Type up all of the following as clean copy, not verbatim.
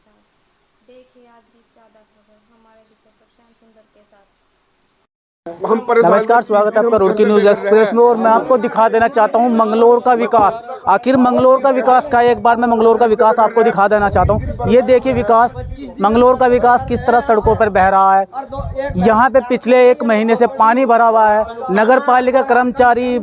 साथ। देखिए आज की ज़्यादा खबर हमारे रिपोर्टर श्याम सुंदर के साथ। नमस्कार, स्वागत है आपका रुड़की न्यूज एक्सप्रेस में। और मैं आपको दिखा देना चाहता हूं मंगलोर का विकास। आखिर मंगलोर का विकास का एक बार मैं मंगलोर का विकास आपको दिखा देना चाहता हूं। ये देखिए विकास, मंगलोर का विकास किस तरह सड़कों पर बह रहा है। यहां पे पिछले 1 महीने से पानी भरा हुआ है। नगर पालिका कर्मचारी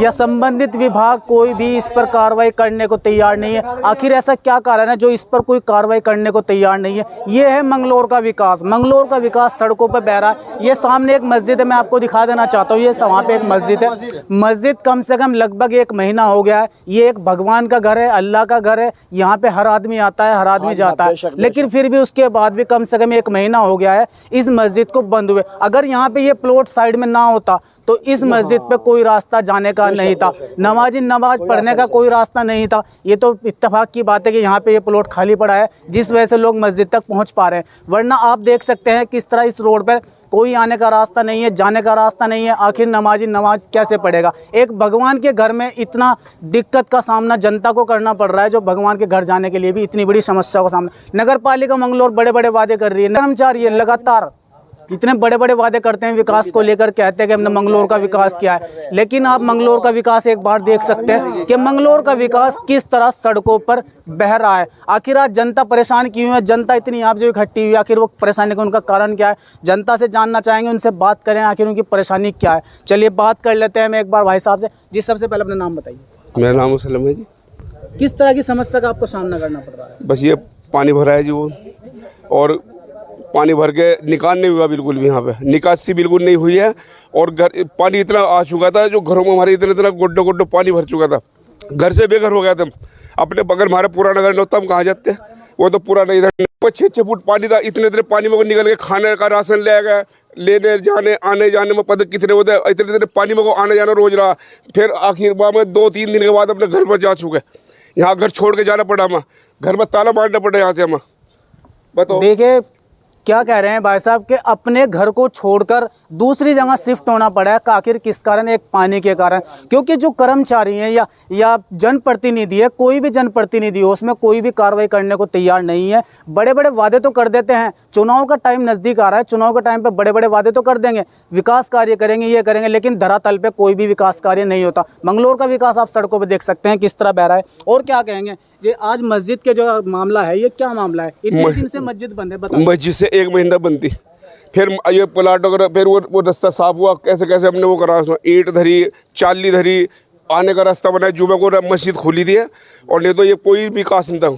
या संबंधित विभाग कोई भी इस पर कार्रवाई करने को तैयार नहीं है। आखिर ऐसा क्या कारण है जो इस पर कोई कार्रवाई करने को तैयार नहीं है। ये है मंगलोर का विकास। मंगलोर का विकास सड़कों पर बह रहा है। ये सामने एक मस्जिद है, मैं आपको दिखा देना चाहता हूँ। ये वहाँ पे एक मस्जिद है। मस्जिद कम से कम लगभग 1 महीना हो गया है। ये एक भगवान का घर है, अल्लाह का घर है। यहाँ पे हर आदमी आता है, हर आदमी जाता है, लेकिन फिर भी उसके बाद भी कम से कम 1 महीना हो गया है इस मस्जिद को बंद हुए। अगर यहाँ पे ये प्लॉट साइड में ना होता तो इस मस्जिद पे कोई रास्ता जाने का नहीं था, नमाजी नमाज पढ़ने का कोई रास्ता नहीं था। ये तो इत्तेफाक की बात है कि यहाँ पे ये प्लॉट खाली पड़ा है, जिस वजह से लोग मस्जिद तक पहुँच पा रहे हैं। वरना आप देख सकते हैं किस तरह इस रोड पर कोई आने का रास्ता नहीं है, जाने का रास्ता नहीं है। आखिर नमाजी नमाज कैसे पढ़ेगा। एक भगवान के घर में इतना दिक्कत का सामना जनता को करना पड़ रहा है, जो भगवान के घर जाने के लिए भी इतनी बड़ी समस्या का सामना। नगर पालिका मंगलोर बड़े बड़े वादे कर रही है, कर्मचारी लगातार इतने बड़े बड़े वादे करते हैं विकास को लेकर, कहते हैं कि हमने मंगलोर का विकास किया है। लेकिन आप मंगलोर का विकास एक बार देख सकते हैं कि मंगलोर का विकास किस तरह सड़कों पर बह रहा है। आखिर आज जनता परेशान क्यों है, जनता इतनी आप जो इकट्ठी हुई, आखिर वो परेशानी का उनका कारण क्या है, जनता से जानना चाहेंगे, उनसे बात करें आखिर उनकी परेशानी क्या है। चलिए बात कर लेते हैं मैं एक बार भाई साहब से। जी सबसे पहले अपना नाम बताइए। मेरा नाम मुसलम है जी। किस तरह की समस्या का आपको सामना करना पड़ रहा है। बस ये पानी भरा है जी वो, और पानी भर के निकाल नहीं हुआ, बिल्कुल भी यहाँ पे निकासी बिल्कुल नहीं हुई है। और घर पानी इतना आ चुका था, जो घरों में हमारे इतना इतना गुड्डो गुड्डो पानी भर चुका था, घर से बेघर हो गया था। अपने बगल हमारा पुराना घर होता हम कहाँ जाते, वो तो पूरा नहीं था। 6-6 फुट पानी था। इतने इतने पानी में निकल के खाने का राशन ले गए, लेने जाने आने जाने में पता कितने होते, इतने इतने पानी में को आने जाना रोज रहा। फिर आखिर में 2-3 दिन के बाद अपने घर पर जा चुके। यहाँ घर छोड़ के जाना पड़ा, हमें घर में ताला मारना पड़ा यहाँ से हमें। बताओ देखिए क्या कह रहे हैं भाई साहब कि अपने घर को छोड़कर दूसरी जगह शिफ्ट होना पड़ा है। आखिर किस कारण, एक पानी के कारण। क्योंकि जो कर्मचारी हैं या जनप्रतिनिधि है, कोई भी जनप्रतिनिधि हो, उसमें कोई भी कार्रवाई करने को तैयार नहीं है। बड़े बड़े वादे तो कर देते हैं, चुनाव का टाइम नज़दीक आ रहा है, चुनाव के टाइम पे बड़े बड़े वादे तो कर देंगे, विकास कार्य करेंगे, ये करेंगे, लेकिन धरातल पे कोई भी विकास कार्य नहीं होता। मंगलोर का विकास आप सड़कों पर देख सकते हैं किस तरह बह रहा है। और क्या कहेंगे ये आज मस्जिद के जो मामला है, ये क्या मामला है। इतने दिन से मस्जिद बंद है, बताओ। मस्जिद से 1 महीना बनती, फिर ये प्लाट वगैरह, फिर वो रास्ता साफ हुआ, कैसे कैसे हमने वो करा, ईंट धरी, चाली धरी, आने का रास्ता बनाया। जुमे को मस्जिद खुली थी, और नहीं तो ये कोई विकास नहीं था,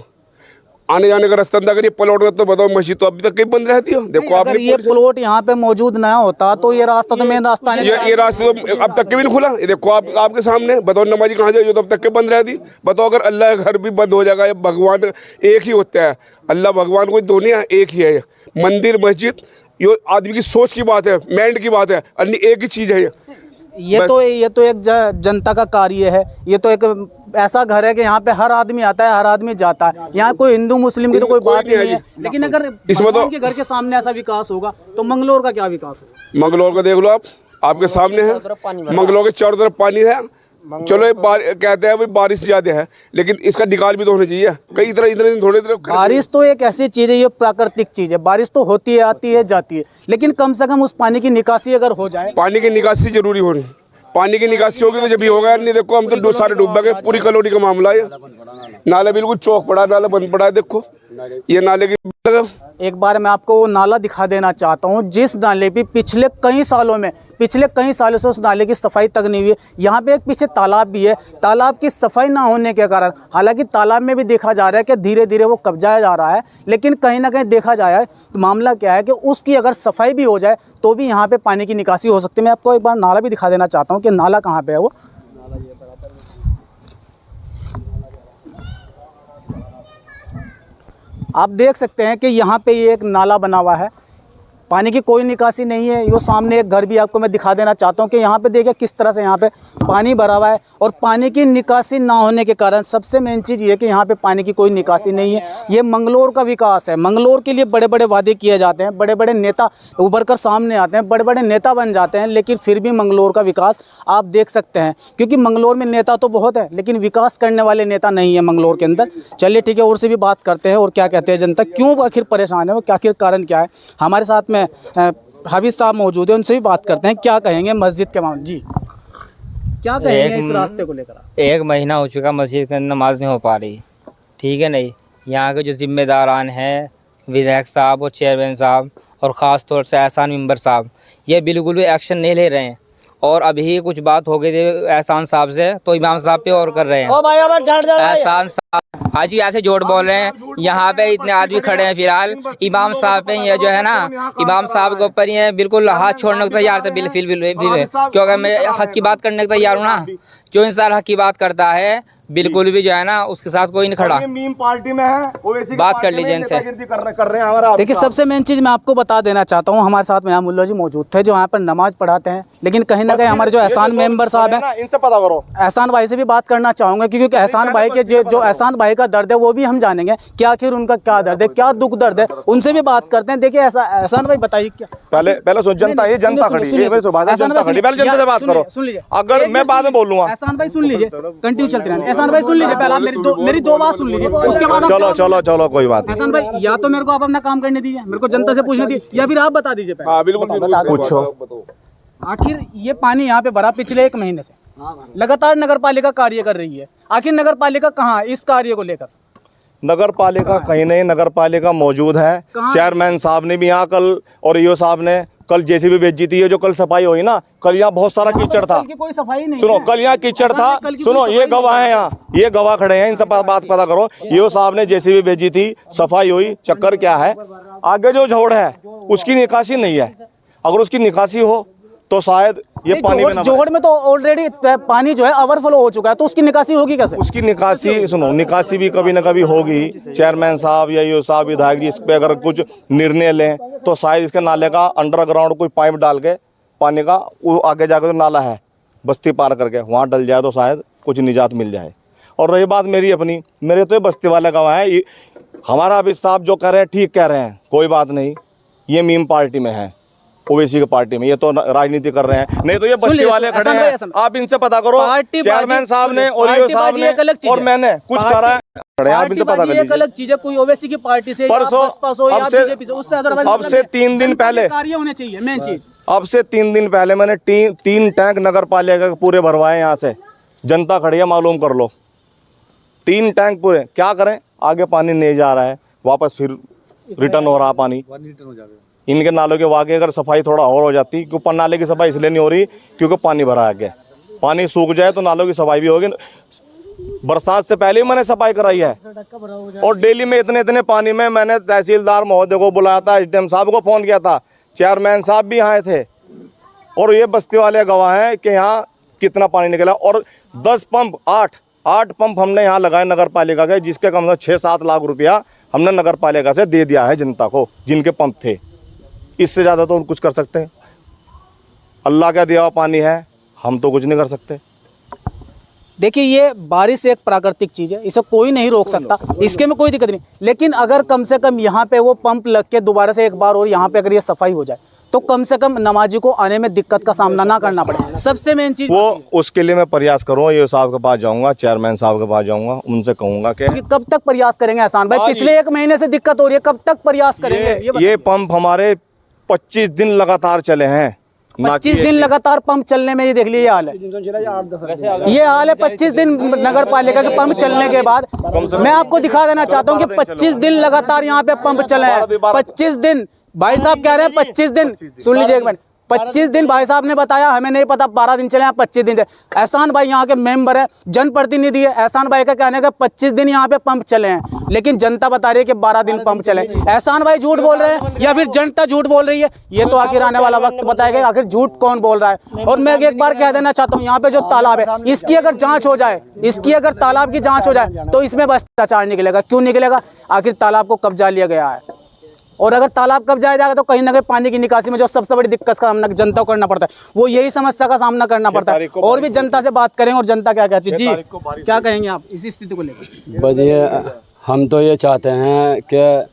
आने जाने का रास्ता था। अगर ये प्लॉट में तो बताओ, मस्जिद तो अभी तक कहीं बंद रहती हो। देखो आप, अगर ये प्लॉट यहाँ पे मौजूद ना होता तो ये रास्ता तो मेन रास्ता नहीं, ये रास्ता तो अब तक के भी नहीं खुला। ये देखो आप, आपके सामने बताओ, नमाजी कहाँ जाए, ये तो अब तक के बंद रहती। बताओ अगर अल्लाह का घर भी बंद हो जाएगा, ये भगवान एक ही होता है, अल्लाह भगवान कोई दो नहीं है, एक ही है। मंदिर मस्जिद ये आदमी की सोच की बात है, माइंड की बात है, अन्य एक ही चीज़ है ये तो एक जनता का कार्य है। ये तो एक ऐसा घर है कि यहाँ पे हर आदमी आता है, हर आदमी जाता है। यहाँ कोई हिंदू मुस्लिम की तो कोई बात ही नहीं है। लेकिन अगर इसमें तो के घर के सामने ऐसा विकास होगा तो मंगलोर का क्या विकास होगा। मंगलोर का देख लो आप, आपके सामने है, मंगलोर के चारों तरफ पानी है। चलो कहते हैं भाई बारिश ज्यादा है, लेकिन इसका निकाल भी तो होना चाहिए। कई तरह इतने थोड़े बारिश तो एक ऐसी चीज़ है, ये प्राकृतिक चीज़ है। बारिश तो होती है, आती है, जाती है, लेकिन कम से कम उस पानी की निकासी अगर हो जाए। पानी की निकासी जरूरी हो रही, पानी की निकासी होगी तो जब भी होगा। नहीं देखो हम तो सारे डूब गए, पूरी कलोनी का मामला है। नाला बिल्कुल चौक पड़ा, नाला बंद पड़ा है। देखो ये नाले की, एक बार मैं आपको वो नाला दिखा देना चाहता हूँ, जिस नाले पे पिछले कई सालों से उस नाले की सफाई तक नहीं हुई है। यहाँ पे एक पीछे तालाब भी है, तालाब की सफाई ना होने के कारण, हालांकि तालाब में भी देखा जा रहा है कि धीरे धीरे वो कब्जाया जा रहा है, लेकिन कहीं ना कहीं देखा जाए तो मामला क्या है कि उसकी अगर सफाई भी हो जाए तो भी यहाँ पे पानी की निकासी हो सकती है। मैं आपको एक बार नाला भी दिखा देना चाहता हूँ कि नाला कहाँ पे है। वो आप देख सकते हैं कि यहाँ पे ये एक नाला बना हुआ है। पानी की कोई निकासी नहीं है। वो सामने एक घर भी आपको मैं दिखा देना चाहता हूँ कि यहाँ पे देखिए किस तरह से यहाँ पे पानी भरा हुआ है, और पानी की निकासी ना होने के कारण सबसे मेन चीज़ ये कि यहाँ पे पानी की कोई निकासी नहीं है। ये मंगलोर का विकास है। मंगलोर के लिए बड़े बड़े वादे किए जाते हैं, बड़े बड़े नेता उभर कर सामने आते हैं, बड़े बड़े नेता बन जाते हैं, लेकिन फिर भी मंगलोर का विकास आप देख सकते हैं, क्योंकि मंगलोर में नेता तो बहुत है लेकिन विकास करने वाले नेता नहीं है मंगलोर के अंदर। चलिए ठीक है, और से भी बात करते हैं और क्या कहते हैं जनता, क्यों आखिर परेशान है वो, क्या आखिर कारण क्या है। हमारे साथ में हाफिज साहब मौजूद है, उनसे भी बात करते हैं क्या कहेंगे मस्जिद के मामले। जी क्या कहेंगे इस रास्ते को लेकर। 1 महीना हो चुका मस्जिद के अंदर नमाज नहीं हो पा रही, ठीक है नहीं। यहाँ के जो जिम्मेदारान हैं विधायक साहब और चेयरमैन साहब और ख़ास तौर से एहसान मेंबर साहब, ये बिल्कुल भी एक्शन नहीं ले रहे हैं। और अभी कुछ बात हो गई थी एहसान साहब से, तो इमाम साहब पे और कर रहे हैं। एहसान साहब आज ही ऐसे जोड़ बोल रहे हैं, यहाँ पे इतने आदमी खड़े हैं फिलहाल, इमाम साहब पे ये जो है ना, इमाम साहब के ऊपर ये बिल्कुल हाथ छोड़ने को तैयार थे बिल्कुल, क्योंकि मैं हक की बात करने को तैयार हूँ ना। जो इंसान हक की बात करता है बिल्कुल भी जो है ना उसके साथ कोई नहीं खड़ा। मीम पार्टी में है, बात कर लीजिए इनसे। कर रहे हैं हमारा। देखिए सबसे मेन चीज़ मैं आपको बता देना चाहता हूँ, हमारे साथ में यहाँ मुल्ला जी मौजूद थे जो यहाँ पर नमाज पढ़ाते हैं, लेकिन कहीं ना कहीं हमारे जो एहसान मेंबर साहब हैं, इनसे पता करो। एहसान भाई से भी बात करना चाहूँगा, क्योंकि एहसान भाई के जो एहसान भाई का दर्द है वो भी हम जानेंगे कि आखिर उनका क्या दर्द है, क्या दुख दर्द है, उनसे भी बात करते हैं। देखिए एहसान भाई बताइए क्या। पहले जनता ये जनता खड़ी है, जनता खड़ी, पहले जनता से बात करो। सुन लीजिए, अगर मैं बाद में बोलूंगा। एहसान भाई सुन लीजिए, कंटिन्यू चलते रहना। एहसान भाई सुन लीजिए, पहले आप मेरी दो बात सुन लीजिए, उसके बाद चलो कोई बात नहीं। एहसान भाई या तो मेरे को आप अपना काम करने दीजिए, मेरे को जनता से पूछने दीजिए, या फिर आप बता दीजिए पहले। हाँ बिल्कुल पूछो। आखिर ये पानी यहाँ पे भरा पिछले 1 महीने से, लगातार नगर पालिका कार्य कर रही है, आखिर नगर पालिका कहाँ है इस कार्य को लेकर। नगर पालिका कहीं नहीं, नगर पालिका मौजूद है। चेयरमैन साहब ने भी यहाँ कल, और ईओ साहब ने कल जेसीबी भेजी थी, ये जो कल सफाई हुई ना, कल यहाँ बहुत सारा कीचड़ था। कोई सफाई नहीं, सुनो कल यहाँ कीचड़ था, सुनो ये गवाह है, यहाँ ये गवाह खड़े हैं, इनसे बात पता करो। ईओ साहब ने जेसीबी भेजी थी, सफाई हुई, चक्कर क्या है, आगे जो झोड़ है उसकी निकासी नहीं है। अगर उसकी निकासी हो तो शायद ये पानी में जोड़ में तो ऑलरेडी पानी जो है ओवरफ्लो हो चुका है, तो उसकी निकासी होगी कैसे। उसकी निकासी सुनो, निकासी भी कभी न कभी होगी। चेयरमैन साहब या ईओ साहब विधायक जी इस पे अगर कुछ निर्णय लें तो शायद इसके नाले का अंडरग्राउंड कोई पाइप डाल के पानी का, वो आगे जाकर तो नाला है बस्ती पार करके वहाँ डल जाए तो शायद कुछ निजात मिल जाए। और रही बात मेरी अपनी, मेरे तो ये बस्ती वाले गवाह है, हमारा अभी साहब जो कह रहे हैं ठीक कह रहे हैं, कोई बात नहीं। ये मीम पार्टी में है, ओवैसी की पार्टी में, ये तो राजनीति कर रहे हैं, नहीं तो ये बस्ती वाले खड़े हैं। आप इनसे पता करो, चेयरमैन साहब ने और ईओ साहब ने और मैंने कुछ करा है, आप इनसे पता कर लीजिए। अलग चीज है, कोई ओवैसी की पार्टी से परसों अब से 3 दिन पहले कार्य होने चाहिए मेन चीज। अब से 3 दिन पहले मैंने 3 टैंक नगर पालिका के पूरे भरवाए, यहाँ से जनता खड़ी है, मालूम कर लो। 3 टैंक पूरे, क्या करें, आगे पानी नहीं जा रहा है, वापस फिर रिटर्न हो रहा पानी। इनके नालों के वाकई अगर सफाई थोड़ा और हो जाती, क्योंकि ऊपर नाले की सफाई इसलिए नहीं हो रही क्योंकि पानी भरा गया। पानी सूख जाए तो नालों की सफाई भी होगी। बरसात से पहले ही मैंने सफाई कराई है, और डेली में इतने पानी में मैंने तहसीलदार महोदय को बुलाया था, एसडीएम साहब को फ़ोन किया था, चेयरमैन साहब भी आए थे, और ये बस्ती वाले गवाह हैं कि यहाँ कितना पानी निकला। और 10 पंप 8 पंप हमने यहाँ लगाए नगर पालिका के, जिसके कम से कम 6-7 लाख रुपया हमने नगर पालिका से दे दिया है जनता को, जिनके पंप थे। इससे ज़्यादा तो कुछ कर सकते हैं, अल्लाह का दिया हुआ पानी है, हम तो कुछ नहीं कर सकते। देखिए ये बारिश एक प्राकृतिक चीज़ है, इसे कोई नहीं रोक सकता, इसके में कोई दिक्कत नहीं। लेकिन अगर कम से कम यहाँ पे वो पंप लग के दोबारा से एक बार और यहाँ पे अगर ये सफाई हो जाए तो कम से कम नमाजी को आने में दिक्कत का सामना ना करना पड़े। सबसे मेन चीज़ वो, उसके लिए मैं प्रयास करूँगा, ये साहब के पास जाऊँगा, चेयरमैन साहब के पास जाऊँगा, उनसे कहूँगा कि कब तक प्रयास करेंगे एहसान भाई, पिछले 1 महीने से दिक्कत हो रही है, कब तक प्रयास करेंगे। ये पंप हमारे 25 दिन लगातार चले हैं, 25 दिन लगातार पंप चलने में, ये देख लीजिए हाल है, ये हाल है 25 दिन नगर पालिका के पंप चलने के बाद। मैं आपको दिखा देना चाहता हूँ कि 25 दिन लगातार यहाँ पे पंप चले हैं। 25 दिन भाई साहब कह रहे हैं, 25 दिन, सुन लीजिए एक मिनट, 25 दिन भाई साहब ने बताया, हमें नहीं पता 12 दिन चले हैं, 25 दिन। एहसान भाई यहाँ के मेंबर है, जनप्रतिनिधि है, एहसान भाई का कहने का 25 दिन यहाँ पे पंप चले हैं, लेकिन जनता बता रही है कि 12 दिन पंप चले। एहसान भाई झूठ बोल रहे हैं या फिर जनता झूठ बोल रही है, ये तो आखिर आने वाला वक्त बताएगा आखिर झूठ कौन बोल रहा है। और मैं एक बार कह देना चाहता हूँ, यहाँ पे जो तालाब है, इसकी अगर जाँच हो जाए, इसकी अगर तालाब की जाँच हो जाए तो इसमें भ्रष्टाचार निकलेगा। क्यों निकलेगा, आखिर तालाब को कब्जा लिया गया है, और अगर तालाब कब जाया जाएगा तो कहीं ना कहीं पानी की निकासी में जो सबसे बड़ी दिक्कत का सामना जनता को करना पड़ता है, वो यही समस्या का सामना करना पड़ता है। और भी जनता से बात करेंगे और जनता क्या कहती है। जी क्या कहेंगे आप इसी स्थिति को लेकर? बस ये हम तो ये चाहते हैं कि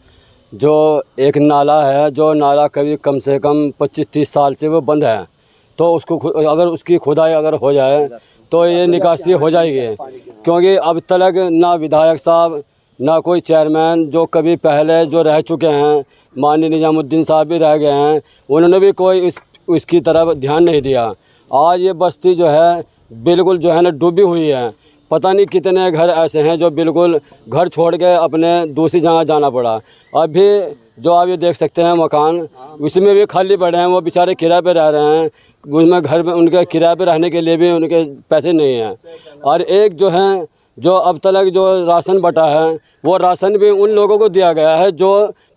जो एक नाला है, जो नाला कभी कम से कम 25-30 साल से वो बंद है, तो उसको अगर उसकी खुदाई अगर हो जाए तो ये निकासी हो जाएगी। क्योंकि अब तक ना विधायक साहब ना कोई चेयरमैन जो कभी पहले जो रह चुके हैं, माननीय निजामुद्दीन साहब भी रह गए हैं, उन्होंने भी कोई इसकी तरफ ध्यान नहीं दिया। आज ये बस्ती जो है बिल्कुल जो है ना डूबी हुई है। पता नहीं कितने घर ऐसे हैं जो बिल्कुल घर छोड़ के अपने दूसरी जगह जाना पड़ा। अभी जो आप ये देख सकते हैं मकान, उसमें भी खाली पड़े हैं, वो बेचारे किराए पे रह रहे हैं। उसमें घर में उनके किराए पे रहने के लिए भी उनके पैसे नहीं हैं। और एक जो है जो अब तक जो राशन बटा है, वो राशन भी उन लोगों को दिया गया है जो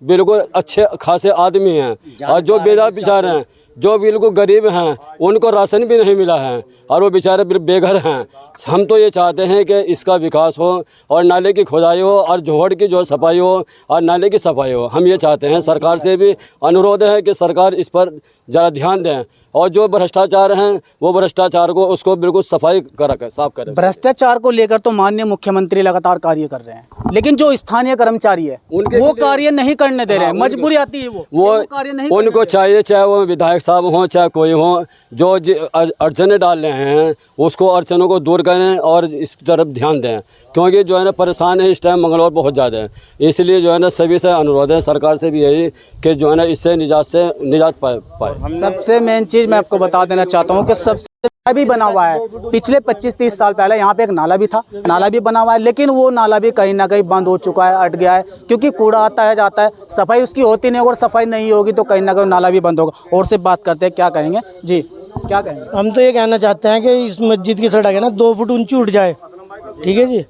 बिल्कुल अच्छे खासे आदमी हैं, और जो बेचारे हैं जो बिल्कुल गरीब हैं उनको राशन भी नहीं मिला है और वो बेचारे बेघर हैं। हम तो ये चाहते हैं कि इसका विकास हो और नाले की खुदाई हो और जोहड़ की जो सफाई हो और नाले की सफाई हो। हम ये चाहते हैं, सरकार से भी अनुरोध है कि सरकार इस पर ज़रा ध्यान दें और जो भ्रष्टाचार हैं वो भ्रष्टाचार को उसको बिल्कुल सफाई कर साफ करें। भ्रष्टाचार को लेकर तो माननीय मुख्यमंत्री लगातार कार्य कर रहे हैं, लेकिन जो स्थानीय कर्मचारी है वो कार्य नहीं करने दे रहे हैं। मजबूरी आती है वो कार्य नहीं उनको चाहिए, चाहे वो विधायक साहब हों चाहे कोई हो, जो अड़चने डाल रहे हैं उसको अड़चनों को दूर करें और इस तरफ ध्यान दें। क्योंकि जो है ना परेशान है इस टाइम मंगलौर बहुत ज़्यादा है। इसलिए जो है ना सभी से अनुरोध है, सरकार से भी यही कि जो है ना इससे निजात पाए। सबसे मेन चीज़ मैं आपको बता देना चाहता हूँ कि सबसे भी बना हुआ है। पिछले 25-30 साल पहले यहाँ पे एक नाला भी था, नाला भी बना हुआ है, लेकिन वो नाला भी कहीं ना कहीं बंद हो चुका है, अट गया है। क्योंकि कूड़ा आता है जाता है, सफाई उसकी होती नहीं, और सफाई नहीं होगी तो कहीं ना कहीं नाला भी बंद होगा। और से बात करते हैं, क्या कहेंगे जी, क्या कहेंगे? हम तो ये कहना चाहते हैं कि इस मस्जिद की सड़क है ना 2 फुट ऊंची उठ जाए, ठीक है जी।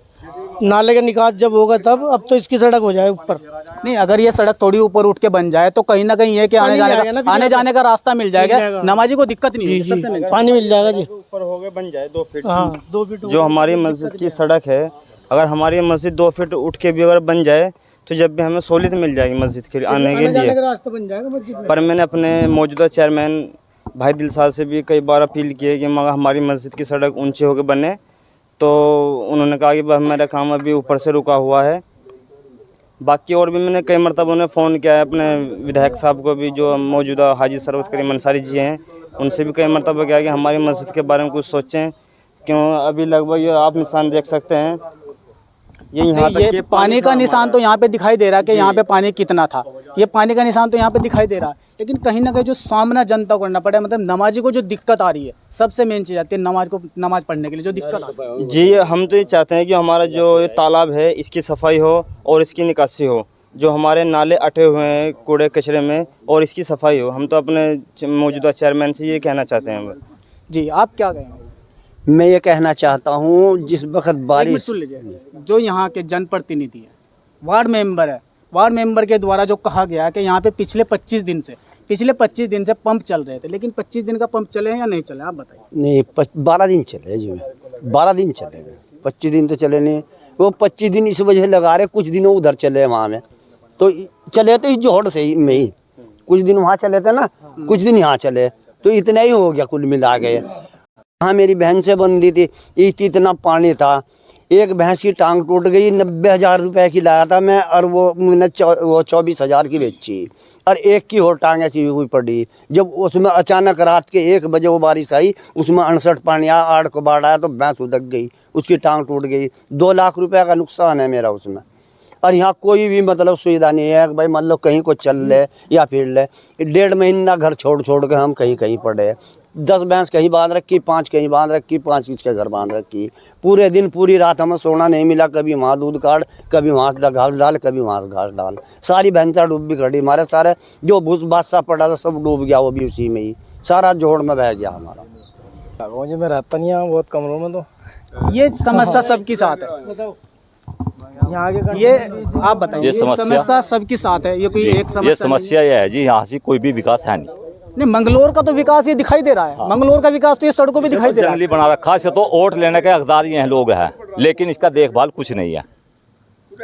नाले का निकास जब होगा तब, अब तो इसकी सड़क हो जाए ऊपर। नहीं, अगर ये सड़क थोड़ी ऊपर उठ के बन जाए तो कहीं ना कहीं ये कि आने जाने का रास्ता मिल जाएगा, नमाजी को दिक्कत नहीं होगी। सबसे मेन पानी मिल जाएगा जी, ऊपर हो गए बन जाए 2 फीट। हाँ 2 फीट जो हमारी मस्जिद की सड़क है, अगर हमारी मस्जिद 2 फीट उठ के भी अगर बन जाए तो जब भी हमें सहूलियत मिल जाएगी मस्जिद के आने के लिए, रास्ता बन जाएगा मस्जिद में। पर मैंने अपने मौजूदा चेयरमैन भाई दिलसाद से भी कई बार अपील की है कि मगर हमारी मस्जिद की सड़क ऊंची होकर बने, तो उन्होंने कहा कि मेरा काम अभी ऊपर से रुका हुआ है। बाकी और भी मैंने कई मरतबा उन्हें फ़ोन किया है, अपने विधायक साहब को भी जो मौजूदा हाजी सरवत करीम अंसारी जी हैं, उनसे भी कई मरतबा किया कि हमारी मस्जिद के बारे में कुछ सोचें। क्यों अभी लगभग ये आप निशान देख सकते हैं, ये यहाँ तक कि पानी का निशान तो यहाँ पे दिखाई दे रहा है कि यहाँ पे पानी कितना था, ये पानी का निशान तो यहाँ पे दिखाई दे रहा है। लेकिन कहीं ना कहीं जो सामना जनता को करना पड़ा है, मतलब नमाजी को जो दिक्कत आ रही है, सबसे मेन चीज़ आती है नमाज पढ़ने के लिए जो दिक्कत आती है। जी, हम तो ये चाहते हैं कि हमारा जो ये तालाब है इसकी सफाई हो और इसकी निकासी हो। जो हमारे नाले अटे हुए हैं कूड़े कचरे में, और इसकी सफाई हो। हम तो अपने मौजूदा चेयरमैन से ये कहना चाहते हैं। जी, आप क्या कहेंगे? मैं ये कहना चाहता हूँ, जिस वक्त बारिश, सुन लीजिए, जो यहाँ के जनप्रतिनिधि है, वार्ड मेंबर है, वार्ड मेंबर के द्वारा जो कहा गया है कि यहाँ पे पिछले 25 दिन से पंप चल रहे थे, लेकिन 25 दिन का पंप चले हैं या नहीं चले, आप बताइए। नहीं 12 दिन चले जी, 12 दिन चले, 25 दिन तो चले नहीं। वो 25 दिन इस वजह से लगा रहे, कुछ दिनों उधर चले वहाँ में, तो चले तो इस जोहड़ से में ही, कुछ दिन वहाँ चले थे ना, कुछ दिन यहाँ चले, तो इतना ही हो गया कुल मिला के। हाँ, मेरी बहन से बंदी थी, इतना पानी था, एक भैंस की टांग टूट गई, 90,000 रुपए की लाया था मैं, और वो मैंने 24,000 की बेची, और एक की और टांग ऐसी हुई पड़ी। जब उसमें अचानक रात के 1 बजे वो बारिश आई, उसमें 68 पानी आया, 8 को बाढ़ आया, तो भैंस उदक गई, उसकी टांग टूट गई। 2 लाख रुपए का नुकसान है मेरा उसमें। और यहाँ कोई भी मतलब सुविधा नहीं है, भाई मान लो कहीं को चल ले या फिर ले। 1.5 महीना घर छोड़ के हम कहीं पड़े। 10 भैंस कहीं बांध रखी, 5 कहीं बांध रखी, 5 किसके घर बांध रखी। पूरे दिन पूरी रात हमें सोना नहीं मिला, कभी वहाँ दूध काट, कभी वहाँ घास डाल, कभी वहाँ घास डाल। सारी भैंसा डूब भी खड़ी, हमारे सारे जो भूस बादशाह पड़ा था सब डूब गया, वो भी उसी में ही सारा जोड़ में बह गया हमारा। मैं रहता नहीं यहाँ, बहुत कमरों में। तो ये समस्या सबके साथ है, ये आप बताइए। ये समस्या सबके साथ है, ये कोई एक समस्या? ये समस्या ये है जी, यहाँ से कोई भी विकास है नहीं। मंगलौर का तो विकास ये दिखाई दे रहा है, मंगलौर का विकास तो ये सड़कों पे दिखाई दे रहा है। जंगली बना रखा है, तो वोट लेने के हकदार ये हैं लोग हैं, लेकिन इसका देखभाल कुछ नहीं है।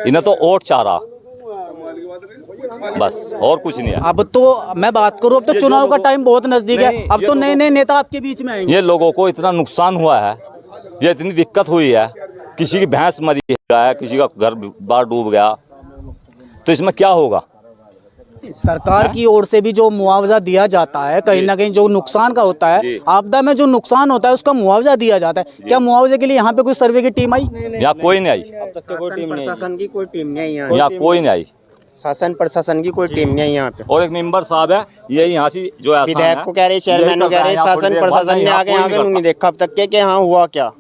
इन्हें तो वोट चाह रहा, बस और कुछ नहीं है। अब तो मैं बात करूं, अब तो चुनाव का टाइम बहुत नजदीक है, अब तो नए नए नेता आपके बीच में आएंगे। ये लोगों को इतना नुकसान हुआ है, ये इतनी दिक्कत हुई है, किसी की भैंस मरी है, किसी का घर बार डूब गया, तो इसमें क्या होगा? सरकार की ओर से भी जो मुआवजा दिया जाता है, कहीं ना कहीं जो नुकसान का होता है, आपदा में जो नुकसान होता है उसका मुआवजा दिया जाता है। क्या मुआवजे के लिए यहाँ पे कोई सर्वे की टीम आई? यहाँ कोई नहीं आई, प्रशासन की कोई टीम नहीं है यहाँ कोई नहीं आई, शासन प्रशासन की कोई टीम नहीं है यहाँ पे। और एक मेंबर साहब है, ये यहाँ से जो है विधायक को कह रहे, चेयरमैन को कह रहे, शासन प्रशासन ने आगे आगे नहीं देखा अब तक के हाँ हुआ क्या,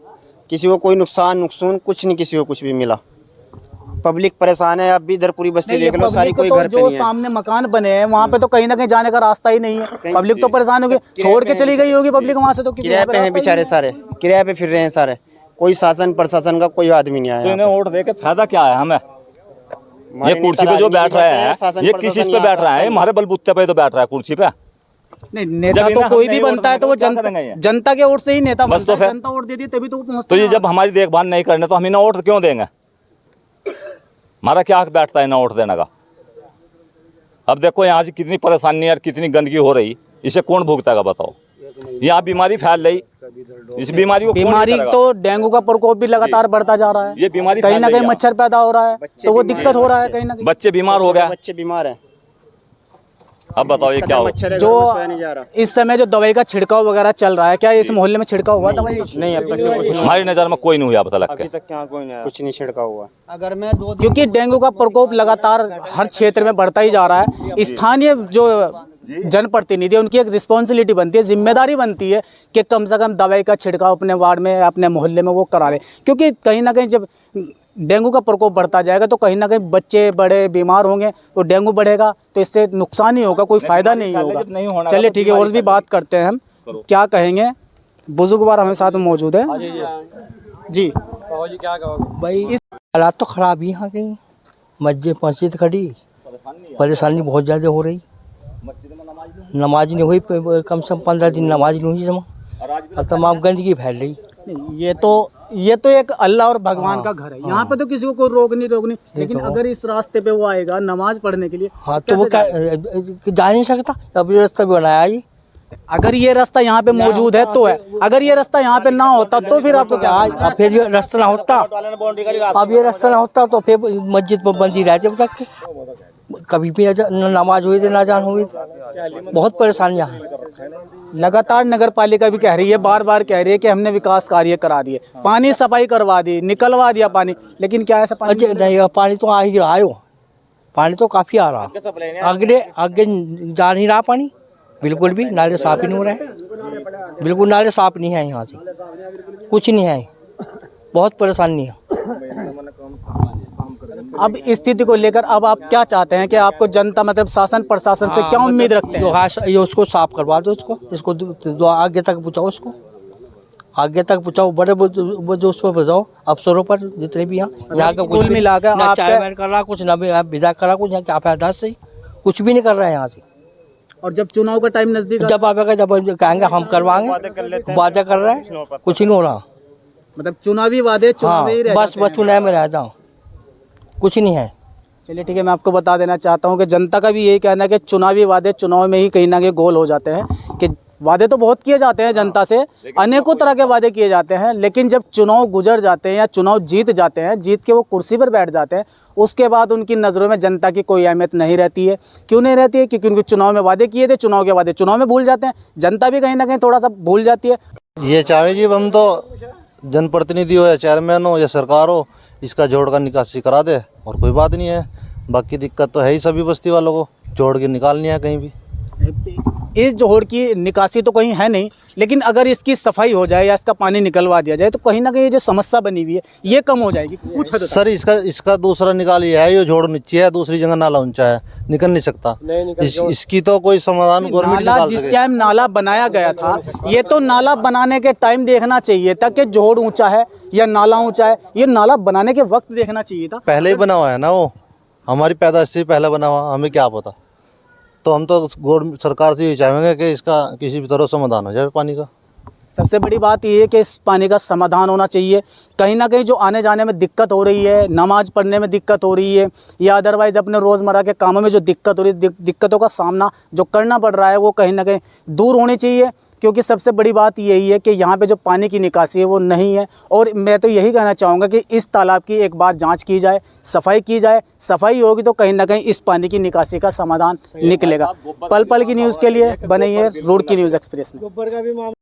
किसी को कोई नुकसान कुछ नहीं, किसी को कुछ भी मिला। पब्लिक परेशान है, अब भी इधर पूरी बस्ती देख लो सारी, कोई घर पे नहीं है। सामने मकान बने हैं वहाँ पे तो कहीं ना कहीं जाने का रास्ता ही नहीं है, पब्लिक तो परेशान होगी, छोड़ के चली गई होगी पब्लिक वहाँ से। तो किराए पे हैं बेचारे सारे, किराए पे फिर रहे हैं सारे, कोई शासन प्रशासन का कोई आदमी नहीं आया। तो इन्हें वोट दे के फायदा क्या है हमें? ये कुर्सी पे जो बैठ रहे हैं, ये किस चीज पे बैठ रहे हैं? हमारे बलबूते पे तो बैठ रहा है कुर्सी पे। नहीं, नेता तो कोई भी बनता है तो वो जनता के वोट से ही नेता बनता है। जनता वोट देती है तभी तो वो पहुंचता है। तो ये जब हमारी देखभाल नहीं करने तो हम इन्हें वोट क्यों देंगे? हमारा क्या हक बैठता है इन्हें वोट देने का? अब देखो यहाँ से कितनी परेशानी और कितनी गंदगी हो रही, इसे कौन भुगतेगा बताओ? यहाँ बीमारी फैल रही, इस बीमारी को बीमारी तो डेंगू का प्रकोप भी लगातार बढ़ता जा रहा है, ये बीमारी कहीं ना कहीं मच्छर पैदा हो रहा है, तो वो दिक्कत हो रहा है कहीं ना कहीं। बच्चे बीमार हो गए, बच्चे बीमार है। अब बताओ ये क्या हो? जो इस समय जो दवाई का छिड़काव वगैरह चल रहा है, क्या इस मोहल्ले में छिड़काव हुआ दवाई? नहीं, अब तक हमारी नजर में कोई नहीं हुआ पता लग के, कुछ नहीं छिड़का हुआ। अगर मैं क्योंकि डेंगू का प्रकोप लगातार हर क्षेत्र में बढ़ता ही जा रहा है। स्थानीय जो जनप्रतिनिधि, उनकी एक रिस्पॉन्सिबिलिटी बनती है, जिम्मेदारी बनती है कि कम से कम दवाई का छिड़काव अपने वार्ड में, अपने मोहल्ले में वो करा लें, क्योंकि कहीं ना कहीं जब डेंगू का प्रकोप बढ़ता जाएगा तो कहीं ना कहीं बच्चे बड़े बीमार होंगे, तो डेंगू बढ़ेगा, तो इससे नुकसान ही होगा, कोई फायदा नहीं होगा। चलिए ठीक है, और भी बात करते हैं हम, क्या कहेंगे? बुजुर्ग हमारे साथ में मौजूद है जी। भाई इस हालात तो ख़राब ही यहाँ के, मस्जिद खड़ी, परेशानी बहुत ज़्यादा हो रही, नमाज नहीं हुई, कम से कम 15 दिन नमाज नहीं हुई जमा, और तमाम गंदगी फैल रही। ये तो एक अल्लाह और भगवान का घर है, यहाँ पे तो किसी को कोई रोक नहीं, लेकिन अगर इस रास्ते पे वो आएगा नमाज पढ़ने के लिए, हाँ तो वो जा नहीं सकता, अब ये रास्ता भी बनाया जी। अगर ये रास्ता यहाँ पे मौजूद है तो है, अगर ये रास्ता यहाँ पे ना होता तो फिर आपको क्या? फिर ये रास्ता ना होता, अब ये रास्ता ना होता तो फिर मस्जिद पर बंदी रहती अब तक, कभी भी नमाज हुई थी ना जान हुई थी, बहुत परेशानियाँ हैं। लगातार नगर पालिका भी कह रही है, बार बार कह रही है कि हमने विकास कार्य करा दिए, पानी सफाई करवा दी, निकलवा दिया पानी, लेकिन क्या ऐसा पानी नहीं? पानी तो आ ही रहा है, पानी तो काफ़ी आ रहा, आगे जा नहीं रहा पानी, बिल्कुल भी नाले साफ ही नहीं हो रहे हैं, बिल्कुल नाले साफ नहीं है, यहाँ से कुछ नहीं है, बहुत परेशानी है। अब इस स्थिति को लेकर अब आप क्या चाहते हैं कि आपको जनता, मतलब शासन प्रशासन से क्या उम्मीद रखते हैं? ये उसको साफ करवा दो, इसको आगे तक पहुँचाओ, उसको आगे तक पहुँचाओ, बड़े जो उस पर पहुँचाओ, अफसरों पर जितने भी यहाँ का कुल मिलाकर आप कर रहा कुछ ना विधायक कर रहा कुछ, यहाँ क्या फायदा से कुछ भी नहीं कर रहा है यहाँ से। और जब चुनाव का टाइम नजदीक, जब आएगा, जब कहेंगे हम करवाएंगे, वादा कर रहे हैं, कुछ ही नहीं हो रहा, मतलब चुनावी वादे बस चुनाव में रह जाओ, कुछ नहीं है। चलिए ठीक है, मैं आपको बता देना चाहता हूँ कि जनता का भी यही कहना है कि चुनावी वादे चुनाव में ही कहीं ना कहीं गोल हो जाते हैं, कि वादे तो बहुत किए जाते हैं जनता से, अनेकों तरह के वादे किए जाते हैं, लेकिन जब चुनाव गुजर जाते हैं या चुनाव जीत जाते हैं, जीत के वो कुर्सी पर बैठ जाते हैं, उसके बाद उनकी नज़रों में जनता की कोई अहमियत नहीं रहती है। क्यों नहीं रहती है? क्योंकि उनके चुनाव में वादे किए थे, चुनाव के वादे चुनाव में भूल जाते हैं, जनता भी कहीं ना कहीं थोड़ा सा भूल जाती है। ये चाहे जी हम तो जनप्रतिनिधि हो या चेयरमैन हो या सरकार हो, इसका जोड़ का निकासी करा दे और कोई बात नहीं है। बाकी दिक्कत तो है ही सभी बस्ती वालों को, जोड़ के निकालनी है कहीं भी। इस जोड़ की निकासी तो कहीं है नहीं, लेकिन अगर इसकी सफाई हो जाए या इसका पानी निकलवा दिया जाए तो कहीं ना कहीं ये जो समस्या बनी हुई है ये कम हो जाएगी कुछ हद तक। सर इसका दूसरा निकाल ये है, ये जोड़ नीचे है, दूसरी जगह नाला ऊंचा है, निकल नहीं सकता। इसकी तो कोई समाधान गवर्नमेंट निकाल सके। जिस टाइम नाला बनाया गया था, ये तो नाला बनाने के टाइम देखना चाहिए था कि जोड़ ऊंचा है या नाला ऊंचा है, ये नाला बनाने के वक्त देखना चाहिए था। पहले ही बना हुआ है ना, वो हमारी पैदाइश से पहले बना हुआ, हमें क्या पता। तो हम तो गवर्नमेंट सरकार से ये चाहेंगे कि इसका किसी भी तरह समाधान हो जाए पानी का। सबसे बड़ी बात ये है कि इस पानी का समाधान होना चाहिए। कहीं ना कहीं जो आने जाने में दिक्कत हो रही है, नमाज पढ़ने में दिक्कत हो रही है या अदरवाइज़ अपने रोज़मर्रा के कामों में जो दिक्कत हो रही है, दिक्कतों का सामना जो करना पड़ रहा है वो कहीं ना कहीं दूर होनी चाहिए। क्योंकि सबसे बड़ी बात यही है कि यहाँ पे जो पानी की निकासी है वो नहीं है। और मैं तो यही कहना चाहूँगा कि इस तालाब की एक बार जांच की जाए, सफाई की जाए। सफाई होगी तो कहीं ना कहीं इस पानी की निकासी का समाधान निकलेगा। पल पल की न्यूज़ के लिए बने रहिए रुड़की न्यूज़ एक्सप्रेस में।